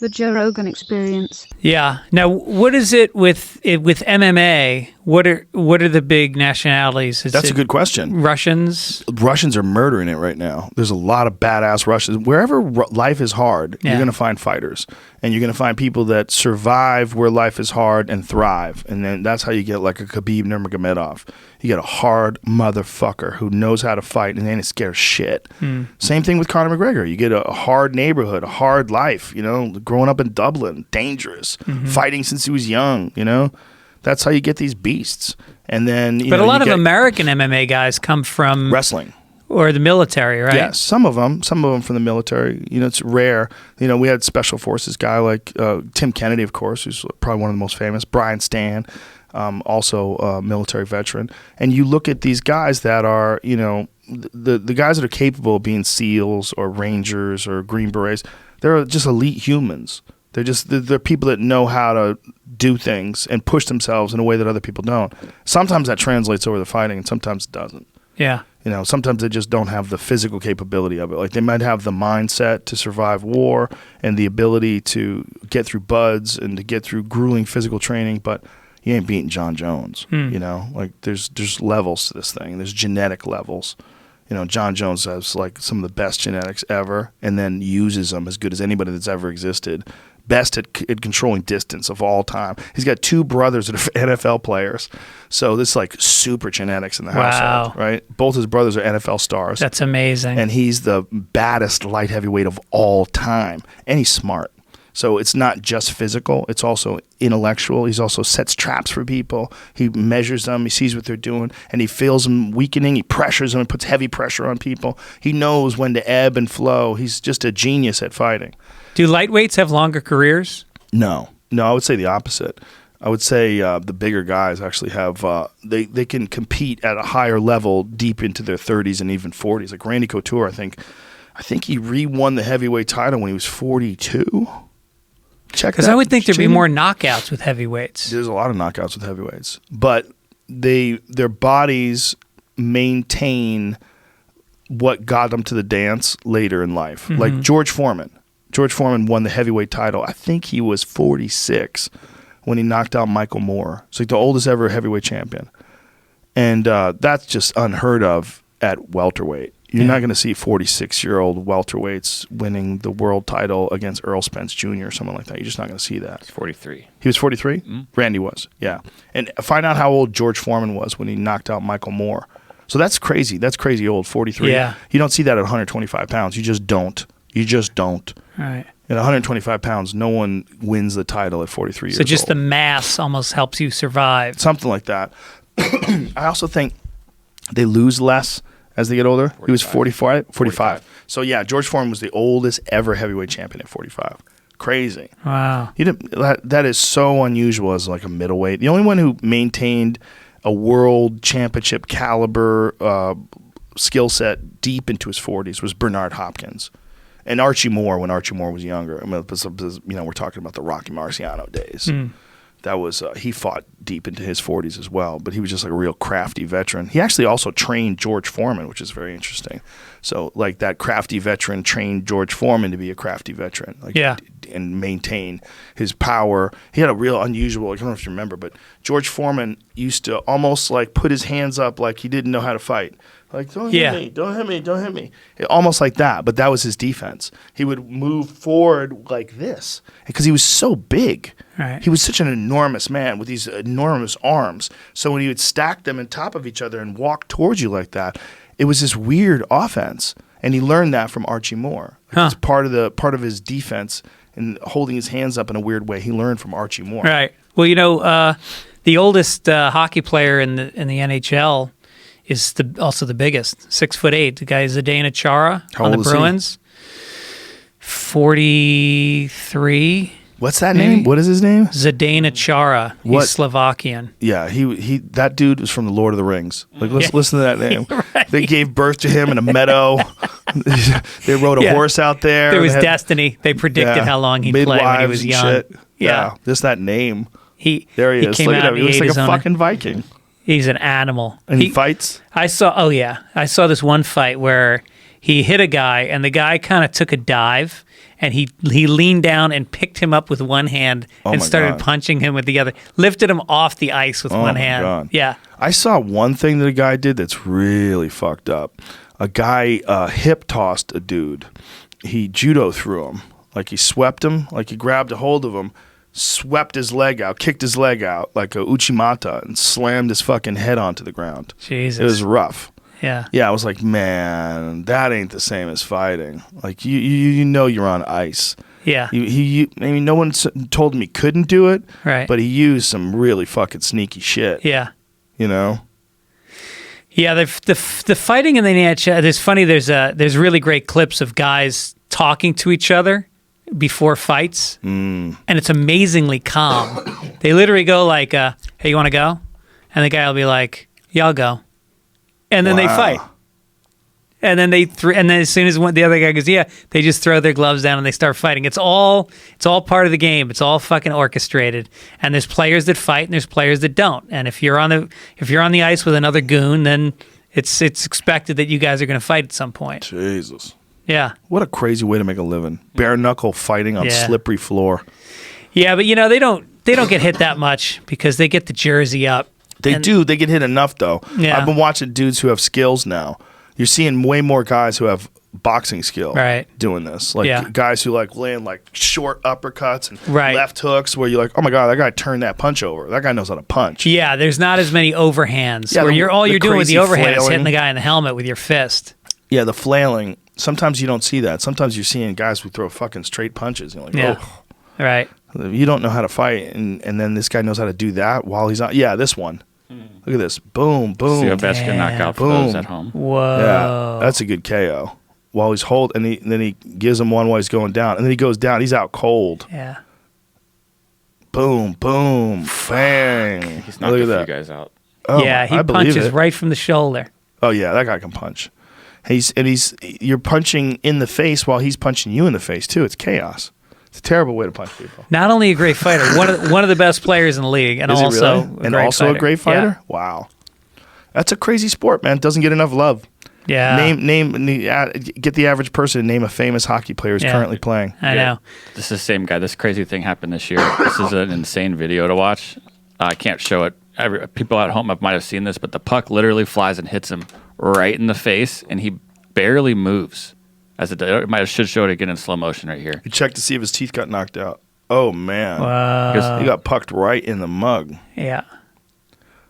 The Joe Rogan Experience. Yeah. Now, what is it with MMA? What are the big nationalities? That's a good question. Russians? Russians are murdering it right now. There's a lot of badass Russians. Wherever life is hard, you're going to find fighters. And you're going to find people that survive where life is hard and thrive. And then that's how you get like a Khabib Nurmagomedov. You get a hard motherfucker who knows how to fight and ain't scared of shit. Same thing with Conor McGregor. You get a hard neighborhood, a hard life, growing up in Dublin, dangerous, fighting since he was young, That's how you get these beasts. And then, But a lot of American MMA guys come from wrestling. Or the military, right? Yeah, some of them from the military. It's rare. We had special forces guy like Tim Kennedy, of course, who's probably one of the most famous. Brian Stan, also a military veteran. And you look at these guys that are, the guys that are capable of being SEALs or Rangers or Green Berets. They're just elite humans. They're people that know how to do things and push themselves in a way that other people don't. Sometimes that translates over the fighting, and sometimes it doesn't. Yeah. Sometimes they just don't have the physical capability of it. Like they might have the mindset to survive war and the ability to get through buds and to get through grueling physical training, but you ain't beating John Jones. Like there's levels to this thing. There's genetic levels. John Jones has like some of the best genetics ever, and then uses them as good as anybody that's ever existed. Best at controlling distance of all time. He's got two brothers that are NFL players. So this is like super genetics in the household, right? Both his brothers are NFL stars. That's amazing. And he's the baddest light heavyweight of all time. And he's smart. So it's not just physical, it's also intellectual. He's also sets traps for people. He measures them, he sees what they're doing, and he feels them weakening. He pressures them and puts heavy pressure on people. He knows when to ebb and flow. He's just a genius at fighting. Do lightweights have longer careers? No, I would say the opposite. I would say the bigger guys actually have they can compete at a higher level deep into their 30s and even 40s. Like Randy Couture, I think he re-won the heavyweight title when he was 42. Because I would think there'd be more knockouts with heavyweights. There's a lot of knockouts with heavyweights, but their bodies maintain what got them to the dance later in life. Like George Foreman. George Foreman won the heavyweight title. I think he was 46 when he knocked out Michael Moore. It's like the oldest ever heavyweight champion. And that's just unheard of at welterweight. You're not going to see 46-year-old welterweights winning the world title against Earl Spence Jr. or someone like that. You're just not going to see that. He's 43. He was 43? Randy was, yeah. And find out how old George Foreman was when he knocked out Michael Moore. So that's crazy. That's crazy old, 43. Yeah. You don't see that at 125 pounds. You just don't. Right. At 125 pounds, no one wins the title at 43 years old. So just the mass almost helps you survive. Something like that. I also think they lose less as they get older. 45. He was 45. So yeah, George Foreman was the oldest ever heavyweight champion at 45. Crazy. Wow. That is so unusual as like a middleweight. The only one who maintained a world championship caliber skill set deep into his 40s was Bernard Hopkins. And Archie Moore, when Archie Moore was younger. I mean, we're talking about the Rocky Marciano days. That was he fought deep into his 40s as well, but he was just like a real crafty veteran. He actually also trained George Foreman, which is very interesting. So like that crafty veteran trained George Foreman to be a crafty veteran, and maintain his power. He had a real unusual. I don't know if you remember, but George Foreman used to almost like put his hands up like he didn't know how to fight. Like, don't hit me, don't hit me, don't hit me. Almost like that, but that was his defense. He would move forward like this because he was so big. Right. He was such an enormous man with these enormous arms. So when he would stack them on top of each other and walk towards you like that, it was this weird offense. And he learned that from Archie Moore. It's part of his defense and holding his hands up in a weird way. He learned from Archie Moore. Right. Well, the oldest hockey player in the NHL is also the biggest, 6'8". The guy is Zdeno Chara on the Bruins. 43. What's that name? What is his name? Zdeno Chara. He's Slovakian. Yeah, he that dude was from the Lord of the Rings. Like, let's listen to that name. Right. They gave birth to him in a meadow. They rode a horse out there. There was destiny. They predicted how long he'd play when he was young. Shit. Yeah, just that name. There he is. Look at him. He looks like a fucking Viking. He's an animal. And he fights? I saw this one fight where he hit a guy, and the guy kind of took a dive, and he leaned down and picked him up with one hand and started punching him with the other. Lifted him off the ice with one hand. God. Yeah. I saw one thing that a guy did that's really fucked up. A guy hip tossed a dude. He judo threw him. Like he swept him, like he grabbed a hold of him, swept his leg out, kicked his leg out like a uchimata, and slammed his fucking head onto the ground. Jesus. It was rough. Yeah. Yeah, I was like, man, that ain't the same as fighting. Like you know you're on ice. Yeah. I mean, no one told him he couldn't do it. Right. But he used some really fucking sneaky shit. Yeah. You know. Yeah. The fighting in the NHL. It's funny. There's really great clips of guys talking to each other before fights, and it's amazingly calm. They literally go like, "Hey, you want to go?" And the guy will be like, "Yeah, I'll go." And then they fight. And then and then as soon as the other guy goes, "Yeah," they just throw their gloves down and they start fighting. It's all part of the game. It's all fucking orchestrated. And there's players that fight and there's players that don't. And if you're on the ice with another goon, then it's expected that you guys are going to fight at some point. Jesus. Yeah. What a crazy way to make a living. Bare knuckle fighting on slippery floor. Yeah, but they don't get hit that much because they get the jersey up. They do. They get hit enough though. Yeah. I've been watching dudes who have skills now. You're seeing way more guys who have boxing skill doing this. Like guys who like land like short uppercuts and left hooks where you're like, oh my God, that guy turned that punch over. That guy knows how to punch. Yeah, there's not as many overhands where you're doing with the overhand is hitting the guy in the helmet with your fist. Yeah, the flailing. Sometimes you don't see that. Sometimes you're seeing guys who throw fucking straight punches. You're like, oh. Right. You don't know how to fight, and then this guy knows how to do that while he's on. Yeah, this one. Look at this. Boom, boom. See a Ovechkin knockout for those at home. Whoa. Yeah, that's a good KO. While he's and then he gives him one while he's going down, and then he goes down. He's out cold. Yeah. Boom, boom, bang. He's knocked a few guys out. Oh, yeah, he punches right from the shoulder. Oh yeah, that guy can punch. You're punching in the face while he's punching you in the face too. It's chaos. It's a terrible way to punch people. Not only a great fighter, one of the best players in the league, and a great fighter. Yeah. Wow, that's a crazy sport, man. It doesn't get enough love. Yeah. Get the average person to name a famous hockey player who's currently playing. I know. This is the same guy. This crazy thing happened this year. This is an insane video to watch. I can't show it. People at home might have seen this, but the puck literally flies and hits him right in the face, and he barely moves. Should show it again in slow motion right here. You check to see if his teeth got knocked out. Oh man, wow. He got pucked right in the mug. Yeah,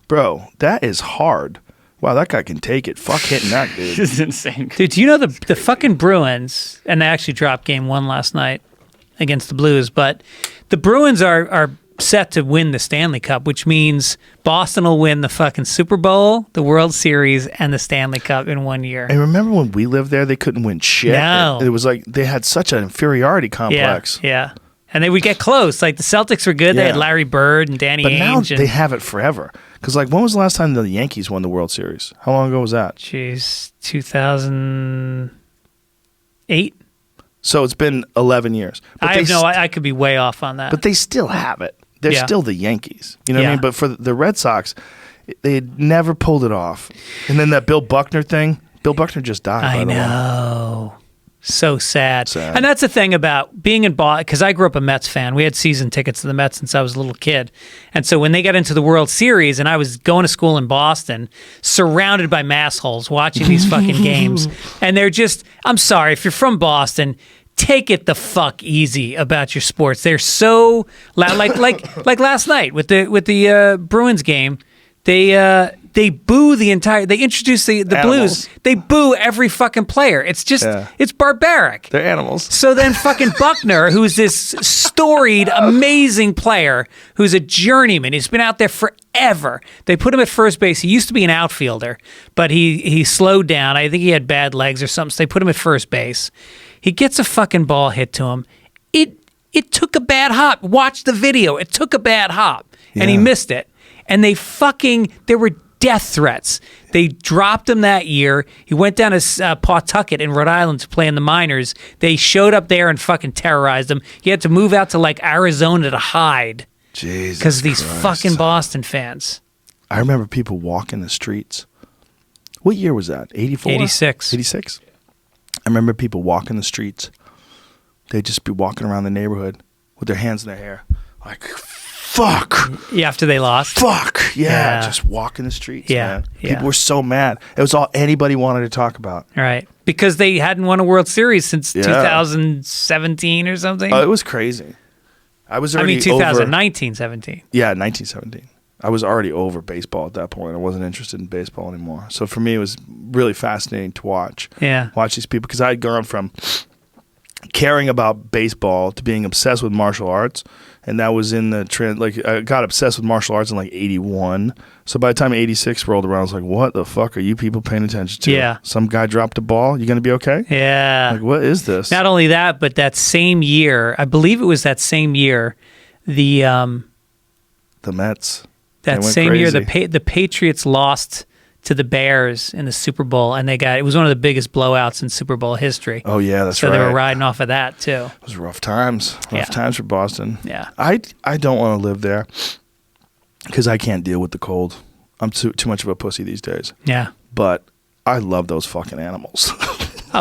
bro, that is hard. Wow, that guy can take it. Fuck hitting that dude. This is insane. Dude, do you know the fucking Bruins? And they actually dropped game 1 last night against the Blues, but the Bruins are set to win the Stanley Cup, which means Boston will win the fucking Super Bowl, the World Series, and the Stanley Cup in 1 year. And remember when we lived there, they couldn't win shit. No. It was like they had such an inferiority complex. Yeah. And they would get close. Like the Celtics were good. They had Larry Bird and Danny Ainge. But now they have it forever. Because like, when was the last time the Yankees won the World Series? How long ago was that? Jeez, 2008. So it's been 11 years. But I could be way off on that. But they still have it. They're still the Yankees. You know what I mean? But for the Red Sox, they had never pulled it off. And then that Bill Buckner thing. Bill Buckner just died. I know. So sad. And that's the thing about being in Boston, because I grew up a Mets fan. We had season tickets to the Mets since I was a little kid. And so when they got into the World Series and I was going to school in Boston, surrounded by massholes watching these fucking games. And they're just, I'm sorry, if you're from Boston, take it the fuck easy about your sports. They're so loud. Like last night with the Bruins game, they boo the entire. They introduce the Blues. They boo every fucking player. It's just it's barbaric. They're animals. So then fucking Buckner, who's this storied, amazing player, who's a journeyman. He's been out there forever. They put him at first base. He used to be an outfielder, but he slowed down. I think he had bad legs or something. So they put him at first base. He gets a fucking ball hit to him. It took a bad hop. Watch the video. It took a bad hop, and he missed it. And there were death threats. They dropped him that year. He went down to Pawtucket in Rhode Island to play in the minors. They showed up there and fucking terrorized him. He had to move out to like Arizona to hide. Jesus because of these fucking Boston fans. I remember people walking the streets. What year was that? 84? 86. 86? I remember people walking the streets they'd just be walking around the neighborhood with their hands in their hair, like, fuck. Yeah, after they lost. Fuck. Yeah. Just walking the streets, man. Yeah. People were so mad. It was all anybody wanted to talk about. Right. Because they hadn't won a World Series since 2017 or something. Oh, it was crazy. I was already 2019, 17. Yeah, 1917. I was already over baseball at that point. I wasn't interested in baseball anymore. So for me, it was really fascinating to watch. Yeah. Watch these people, because I had gone from caring about baseball to being obsessed with martial arts, and that was in the trend. Like, I got obsessed with martial arts in like 81. So by the time 86 rolled around, I was like, what the fuck are you people paying attention to? Yeah. Some guy dropped a ball. You going to be okay? Yeah. Like, what is this? Not only that, but that same year, I believe it was that same year, the Mets. That same year, the Patriots lost to the Bears in the Super Bowl, and it was one of the biggest blowouts in Super Bowl history. Oh yeah, that's right. So they were riding off of that too. It was rough times. Rough times for Boston. Yeah. I don't want to live there because I can't deal with the cold. I'm too much of a pussy these days. Yeah. But I love those fucking animals.